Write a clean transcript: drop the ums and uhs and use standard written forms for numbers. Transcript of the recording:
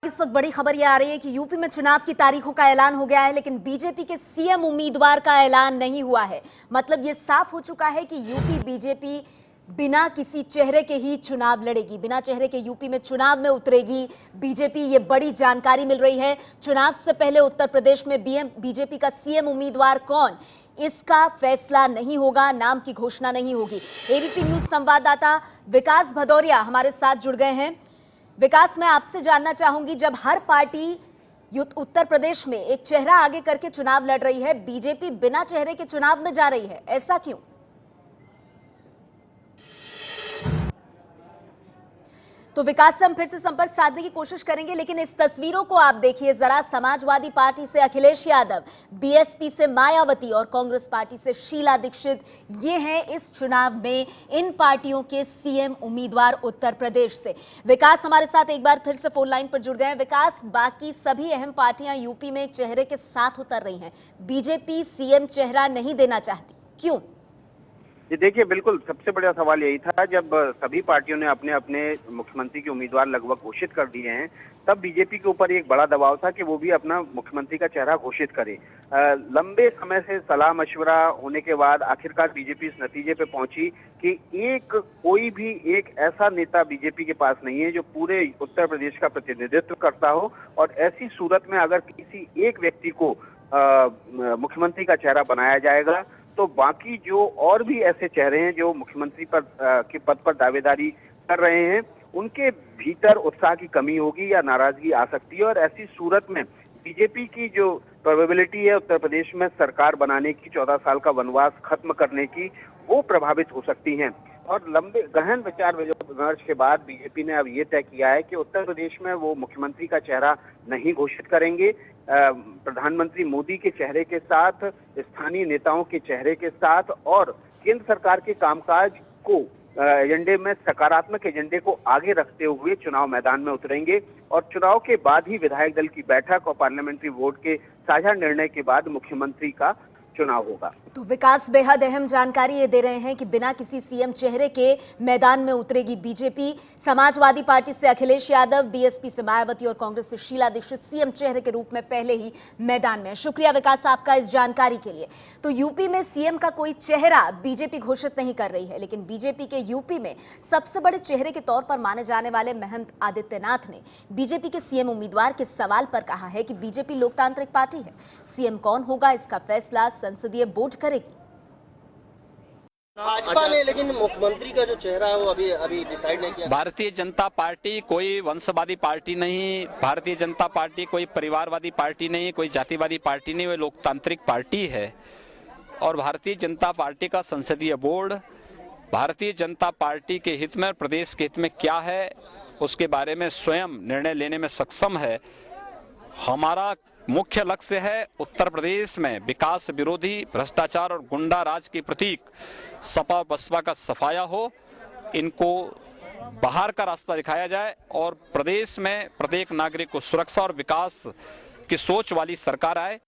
इस वक्त बड़ी खबर यह आ रही है कि यूपी में चुनाव की तारीखों का ऐलान हो गया है, लेकिन बीजेपी के सीएम उम्मीदवार का ऐलान नहीं हुआ है। मतलब यह साफ हो चुका है कि यूपी बीजेपी बिना किसी चेहरे के ही चुनाव लड़ेगी, बिना चेहरे के यूपी में चुनाव में उतरेगी बीजेपी। ये बड़ी जानकारी मिल रही है। चुनाव से पहले उत्तर प्रदेश में बीजेपी का सीएम उम्मीदवार कौन, इसका फैसला नहीं होगा, नाम की घोषणा नहीं होगी। एबीपी न्यूज संवाददाता विकास भदौरिया हमारे साथ जुड़ गए हैं। विकास, मैं आपसे जानना चाहूंगी, जब हर पार्टी उत्तर प्रदेश में एक चेहरा आगे करके चुनाव लड़ रही है, बीजेपी बिना चेहरे के चुनाव में जा रही है, ऐसा क्यों? तो विकास से हम फिर से संपर्क साधने की कोशिश करेंगे, लेकिन इस तस्वीरों को आप देखिए जरा। समाजवादी पार्टी से अखिलेश यादव, बीएसपी से मायावती और कांग्रेस पार्टी से शीला दीक्षित, ये हैं इस चुनाव में इन पार्टियों के सीएम उम्मीदवार उत्तर प्रदेश से। विकास हमारे साथ एक बार फिर से फोन लाइन पर जुड़ गए हैं। विकास, बाकी सभी अहम पार्टियां यूपी में चेहरे के साथ उतर रही हैं, बीजेपी सीएम चेहरा नहीं देना चाहती, क्यों? जी देखिए, बिल्कुल सबसे बड़ा सवाल यही था, जब सभी पार्टियों ने अपने अपने मुख्यमंत्री के उम्मीदवार लगभग घोषित कर दिए हैं, तब बीजेपी के ऊपर एक बड़ा दबाव था कि वो भी अपना मुख्यमंत्री का चेहरा घोषित करे। लंबे समय से सलाह मशवरा होने के बाद आखिरकार बीजेपी इस नतीजे पे पहुंची कि कोई भी एक ऐसा नेता बीजेपी के पास नहीं है जो पूरे उत्तर प्रदेश का प्रतिनिधित्व करता हो, और ऐसी सूरत में अगर किसी एक व्यक्ति को मुख्यमंत्री का चेहरा बनाया जाएगा तो बाकी जो और भी ऐसे चेहरे हैं जो मुख्यमंत्री के पद पर दावेदारी कर रहे हैं, उनके भीतर उत्साह की कमी होगी या नाराजगी आ सकती है, और ऐसी सूरत में बीजेपी की जो प्रोबेबिलिटी है उत्तर प्रदेश में सरकार बनाने की, 14 साल का वनवास खत्म करने की, वो प्रभावित हो सकती हैं। और लंबे गहन विचार विमर्श के बाद बीजेपी ने अब ये तय किया है कि उत्तर प्रदेश में वो मुख्यमंत्री का चेहरा नहीं घोषित करेंगे। प्रधानमंत्री मोदी के चेहरे के साथ, स्थानीय नेताओं के चेहरे के साथ और केंद्र सरकार के कामकाज को एजेंडे में, सकारात्मक एजेंडे को आगे रखते हुए चुनाव मैदान में उतरेंगे, और चुनाव के बाद ही विधायक दल की बैठक और पार्लियामेंट्री वोट के साझा निर्णय के बाद मुख्यमंत्री का चुनाव होगा। तो विकास बेहद अहम जानकारी ये दे रहे हैं कि बिना किसी सीएम चेहरे के मैदान में उतरेगी बीजेपी। समाजवादी पार्टी से अखिलेश यादव, बीएसपी से मायावती और कांग्रेस से शीला दीक्षित सीएम चेहरे के रूप में पहले ही मैदान में। शुक्रिया विकास आपका इस जानकारी के लिए। तो यूपी में सीएम का कोई चेहरा बीजेपी घोषित नहीं कर रही है, लेकिन बीजेपी के यूपी में सबसे बड़े चेहरे के तौर पर माने जाने वाले महंत आदित्यनाथ ने बीजेपी के सीएम उम्मीदवार के सवाल पर कहा है कि बीजेपी लोकतांत्रिक पार्टी है, सीएम कौन होगा इसका फैसला संसदीय बोर्ड करेगी। भाजपा ने लेकिन मुख्यमंत्री का जो चेहरा है वो अभी डिसाइड नहीं किया। भारतीय जनता पार्टी कोई वंशवादी पार्टी नहीं, भारतीय जनता पार्टी कोई परिवारवादी पार्टी नहीं, कोई जातिवादी पार्टी नहीं, वो लोकतांत्रिक पार्टी है। और भारतीय जनता पार्टी का संसदीय बोर्ड भारतीय जनता पार्टी के हित में, प्रदेश के हित में क्या है उसके बारे में स्वयं निर्णय लेने में सक्षम है। हमारा मुख्य लक्ष्य है उत्तर प्रदेश में विकास विरोधी, भ्रष्टाचार और गुंडा राज के प्रतीक सपा बसपा का सफाया हो, इनको बाहर का रास्ता दिखाया जाए और प्रदेश में प्रत्येक नागरिक को सुरक्षा और विकास की सोच वाली सरकार आए।